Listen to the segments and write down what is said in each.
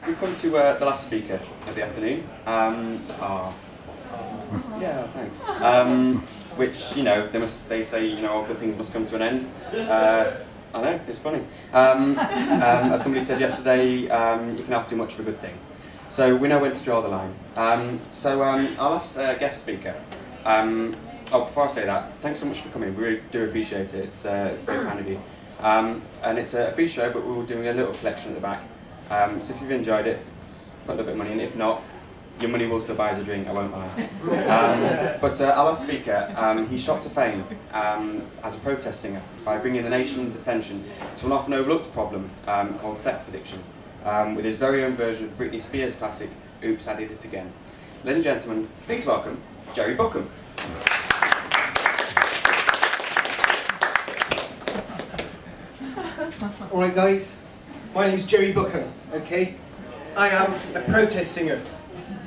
We've come to the last speaker of the afternoon. Yeah, thanks. Which, you know, they say, you know, all good things must come to an end. I know, it's funny. As somebody said yesterday, you can have too much of a good thing. So we know when to draw the line. Our last guest speaker. Before I say that, thanks so much for coming. We really do appreciate it. It's very kind of you. And it's a free show, but we're doing a little collection at the back. So if you've enjoyed it, put a little bit of money in. If not, your money will still buy us a drink, I won't lie. But our last speaker, he shot to fame as a protest singer by bringing the nation's attention to an often overlooked problem called sex addiction, with his very own version of Britney Spears' classic, Oops, I Did It Again. Ladies and gentlemen, please welcome Jerry Bucham. Alright guys, my name's Jerry Bucham, okay? I am a protest singer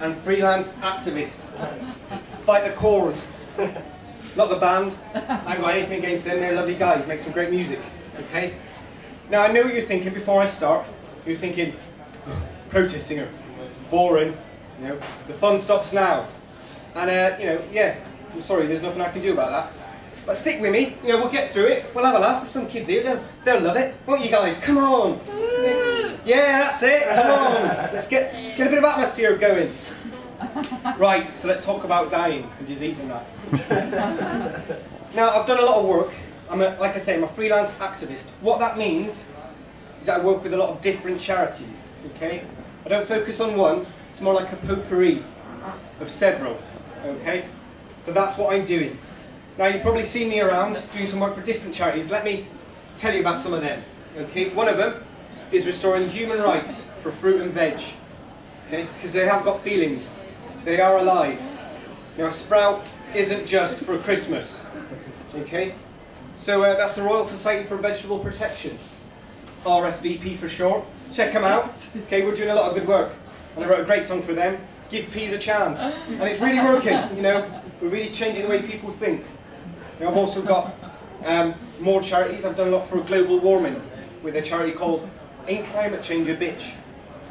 and freelance activist. Fight the cause, not the band. I haven't got anything against them, they're lovely guys, make some great music, okay? Now I know what you're thinking before I start. You're thinking, protest singer, boring, you know, the fun stops now. And you know, yeah, I'm sorry, there's nothing I can do about that. But stick with me, you know, we'll get through it, we'll have a laugh. There's some kids here, they'll love it, won't you guys? Come on! Yeah, that's it, come on! Let's get a bit of atmosphere going. Right, so let's talk about dying and disease and that. Now, I've done a lot of work. Like I say, I'm a freelance activist. What that means is that I work with a lot of different charities, okay? I don't focus on one, it's more like a potpourri of several, okay? So that's what I'm doing. Now you've probably seen me around doing some work for different charities. Let me tell you about some of them. Okay, one of them is restoring human rights for fruit and veg. Okay, because they have got feelings. They are alive. Now a sprout isn't just for Christmas. Okay, so that's the Royal Society for Vegetable Protection, RSVP for short. Check them out. Okay, we're doing a lot of good work, and I wrote a great song for them. Give peas a chance, and it's really working. You know, we're really changing the way people think. Now, I've also got more charities. I've done a lot for global warming with a charity called Ain't Climate Change a Bitch.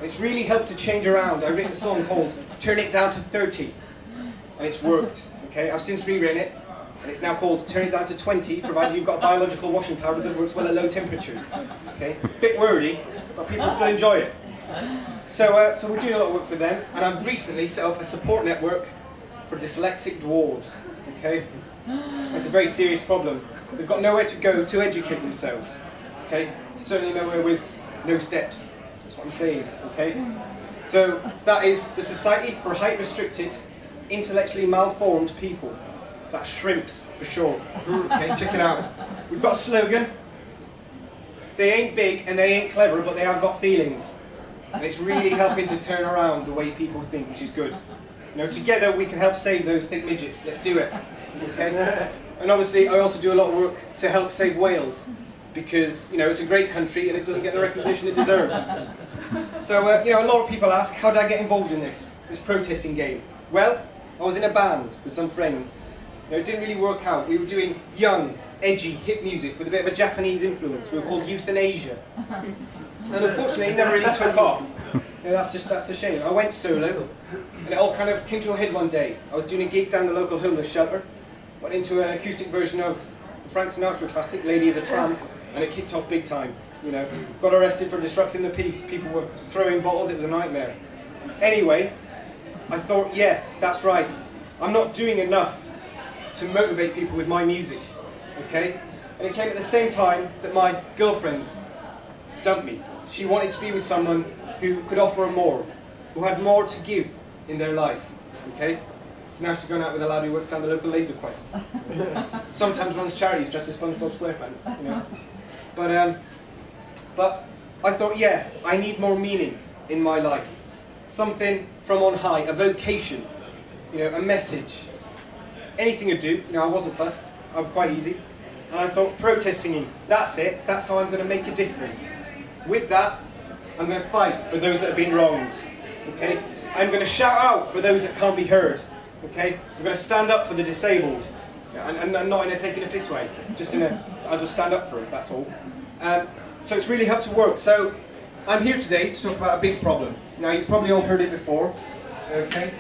It's really helped to change around. I've written a song called Turn It Down to 30, and it's worked. Okay, I've since rewritten it, and it's now called Turn It Down to 20, provided you've got a biological washing powder that works well at low temperatures. Okay, bit wordy, but people still enjoy it. So we're doing a lot of work for them, and I've recently set up a support network for dyslexic dwarves. Okay. It's a very serious problem. They've got nowhere to go to educate themselves. Okay? Certainly nowhere with no steps. That's what I'm saying. Okay? So that is the Society for Height Restricted, Intellectually Malformed People. That's shrimps for short. Okay, check it out. We've got a slogan. They ain't big and they ain't clever, but they have got feelings. And it's really helping to turn around the way people think, which is good. You know, together we can help save those thick midgets. Let's do it. Okay? And obviously I also do a lot of work to help save Wales, because you know it's a great country and it doesn't get the recognition it deserves. So you know, a lot of people ask, how did I get involved in this protesting game? Well, I was in a band with some friends. You know, it didn't really work out. We were doing young, edgy, hip music with a bit of a Japanese influence. We were called Euthanasia. And unfortunately it never really took off. You know, that's a shame. I went solo, and it all kind of came to a head one day. I was doing a gig down the local homeless shelter, went into an acoustic version of the Frank Sinatra classic, Lady is a Tramp, and it kicked off big time. You know, got arrested for disrupting the peace. People were throwing bottles, it was a nightmare. Anyway, I thought, yeah, that's right. I'm not doing enough to motivate people with my music, okay? And it came at the same time that my girlfriend dumped me. She wanted to be with someone who could offer her more, who had more to give in their life, okay? So now she's going out with a lad who works down the local laser quest. Sometimes runs charities dressed as SpongeBob SquarePants, you know. But I thought, yeah, I need more meaning in my life. Something from on high, a vocation, you know, a message. Anything would do, you know, I wasn't fussed, I'm quite easy. And I thought, protest singing, that's it, that's how I'm going to make a difference. With that, I'm going to fight for those that have been wronged, okay? I'm going to shout out for those that can't be heard, okay? I'm going to stand up for the disabled, and not in a taking a piss way, just in a, I'll just stand up for it, that's all. So it's really helped to work. So I'm here today to talk about a big problem. Now, you've probably all heard it before, okay?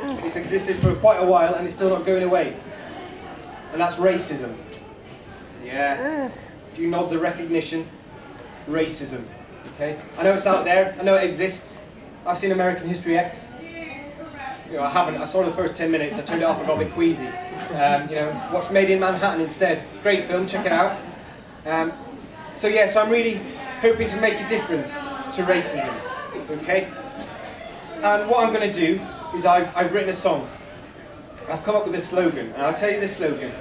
It's existed for quite a while and it's still not going away. And that's racism. Yeah, a few nods of recognition. Racism, okay? I know it's out there, I know it exists. I've seen American History X. You know, I haven't. I saw the first 10 minutes, I turned it off and got a bit queasy. You know, watch Made in Manhattan instead. Great film, check it out. So I'm really hoping to make a difference to racism, okay? And what I'm going to do is I've written a song. I've come up with a slogan, and I'll tell you the slogan.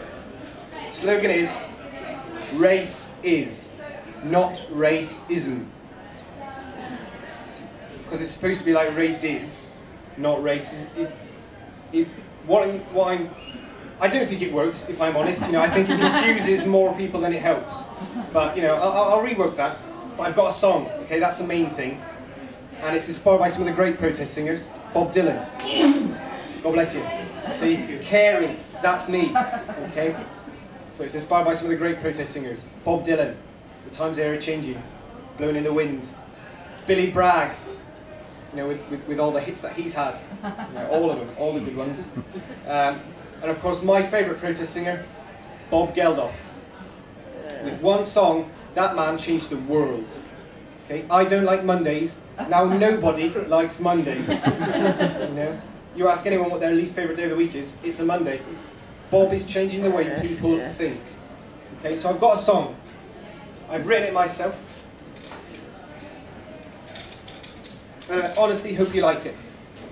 The slogan is, race is, not racism. Because it's supposed to be like race is, not race is what I'm I don't think it works, if I'm honest. You know, I think it confuses more people than it helps. But, you know, I'll rework that. But I've got a song, okay, that's the main thing. And it's inspired by some of the great protest singers. Bob Dylan. God bless you. See, caring, that's me, okay? So it's inspired by some of the great protest singers. Bob Dylan, The Times They Are Changing, Blowing in the Wind. Billy Bragg, you know, with all the hits that he's had. You know, all of them, all the good ones. And of course, my favourite protest singer, Bob Geldof. With one song, that man changed the world. Okay, I don't like Mondays. Now nobody likes Mondays. You know, you ask anyone what their least favourite day of the week is, it's a Monday. Bob is changing the way people think. Okay, so I've got a song. I've written it myself. And I honestly hope you like it.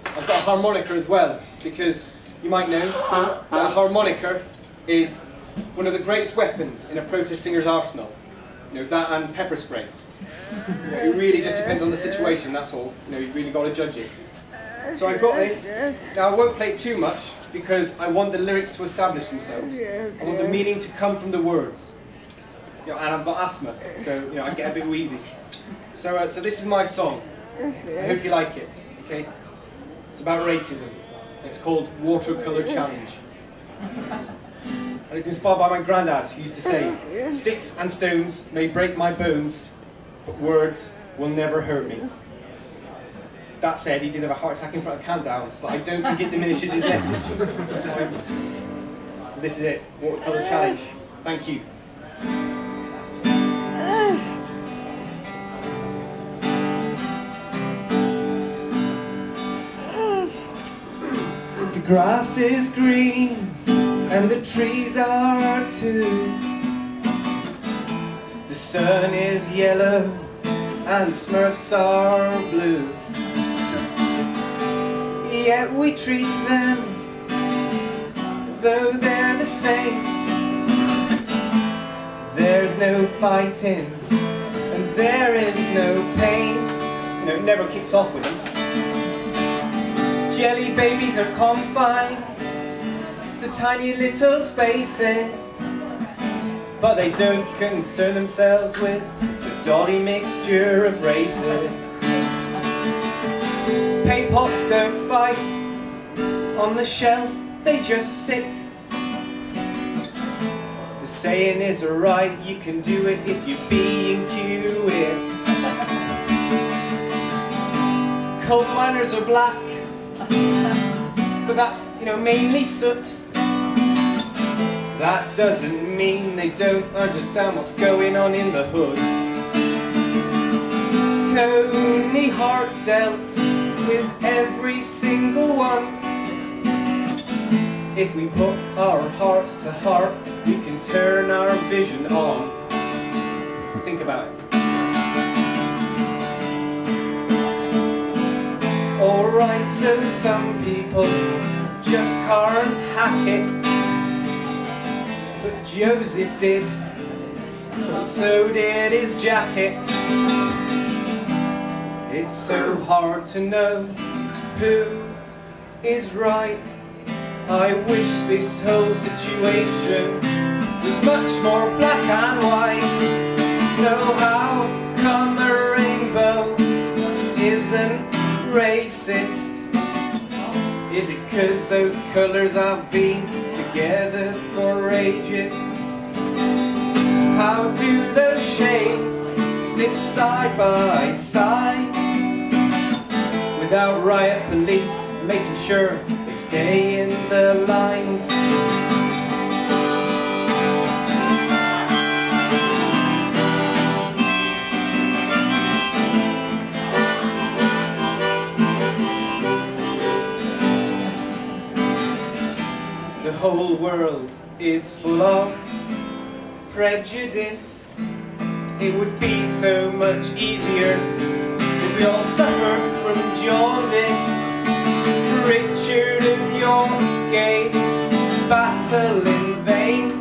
I've got a harmonica as well, because you might know that a harmonica is one of the greatest weapons in a protest singer's arsenal. You know, that and pepper spray. You know, it really just depends on the situation, that's all. You know, you've really got to judge it. So I've got this. Now I won't play it too much because I want the lyrics to establish themselves. I want the meaning to come from the words. You know, and I've got asthma, so you know I get a bit wheezy. So this is my song. I hope you like it. Okay? It's about racism. It's called Watercolour Challenge. And it's inspired by my granddad, who used to say, "Sticks and stones may break my bones, but words will never hurt me." That said, he did have a heart attack in front of Countdown, but I don't think it diminishes his message. So this is it, Watercolour Challenge. Thank you. The grass is green and the trees are too. The sun is yellow and Smurfs are blue. Yet we treat them though they're the same. There's no fighting and there is no pain. You know, it never kicks off with them. Jelly babies are confined to tiny little spaces, but they don't concern themselves with the dotty mixture of races. Paint pots don't fight on the shelf, they just sit. The saying is alright, you can do it if you're being cute. Coal miners are black, but that's, you know, mainly soot. That doesn't mean they don't understand what's going on in the hood. Tony Hart dealt with every single one. If we put our hearts to heart, we can turn our vision on. Think about it. Alright, so some people just can't hack it, but Joseph did, and so did his jacket. It's so hard to know who is right. I wish this whole situation was much more black and white. So how come the rainbow isn't racist? Is it 'cause those colours have been together for ages? How do those shades live side by side, without riot police making sure they stay in the lines. The whole world is full of prejudice. It would be so much easier if we all suffered from jaundice. Richard of York battle in vain,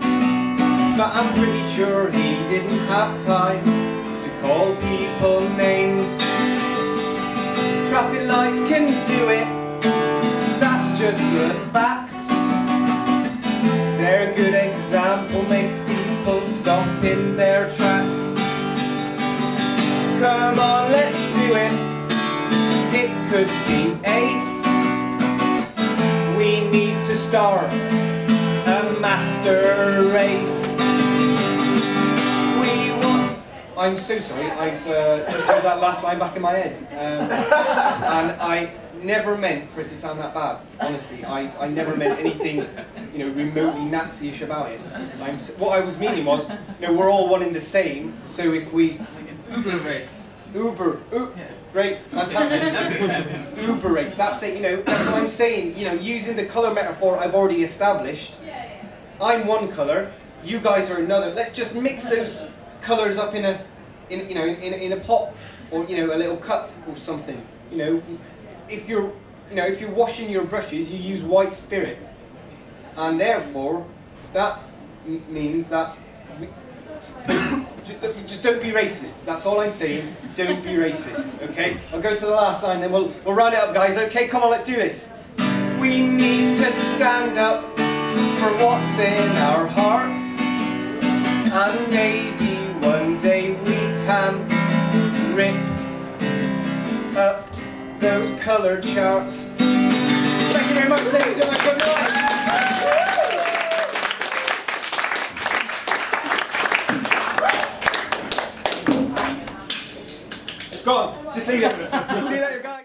but I'm pretty sure he didn't have time to call people names. Traffic lights can do it, that's just the facts. Their good example makes people stop in their tracks. Come on, let's do it. It could be ace. We need to start a master race. We want... I'm so sorry, I've just heard that last line back in my head. And I never meant for it to sound that bad, honestly. I never meant anything, you know, remotely Nazi-ish about it. What I was meaning was, you know, we're all one in the same, so if we... Uber race. Great, fantastic. Uber race, that's it, you know, that's what I'm saying, you know, using the colour metaphor I've already established. I'm one colour, you guys are another. Let's just mix those colours up in a pot, or, you know, a little cup or something. You know, if you're washing your brushes, you use white spirit, and therefore that means that just don't be racist. That's all I'm saying. Don't be racist. Okay? I'll go to the last line, then we'll round it up, guys. Okay? Come on, let's do this. We need to stand up for what's in our hearts, and maybe one day we can rip up those colour charts. Thank you very much, ladies and gentlemen. It's gone. Just leave it. See you later, guys.